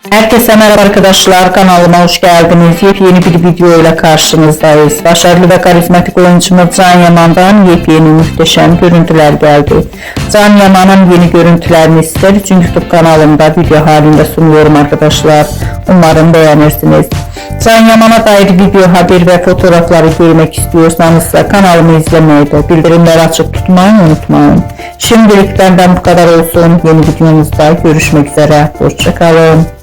Herkese merhaba arkadaşlar, kanalıma hoş geldiniz. Yepyeni bir video ile karşınızdayız. Başarılı ve karizmatik oyuncumuz Can Yaman'dan yepyeni muhteşem görüntüler geldi. Can Yaman'ın yeni görüntülerini sizler için YouTube kanalımda video halinde sunuyorum arkadaşlar. Umarım beğenirsiniz. Can Yaman'a dair video, haber ve fotoğrafları görmek istiyorsanız kanalımı izlemeyi de bildirimleri açık tutmayı unutmayın. Şimdilik benden bu kadar olsun. Yeni videomuzda görüşmek üzere. Hoşça kalın.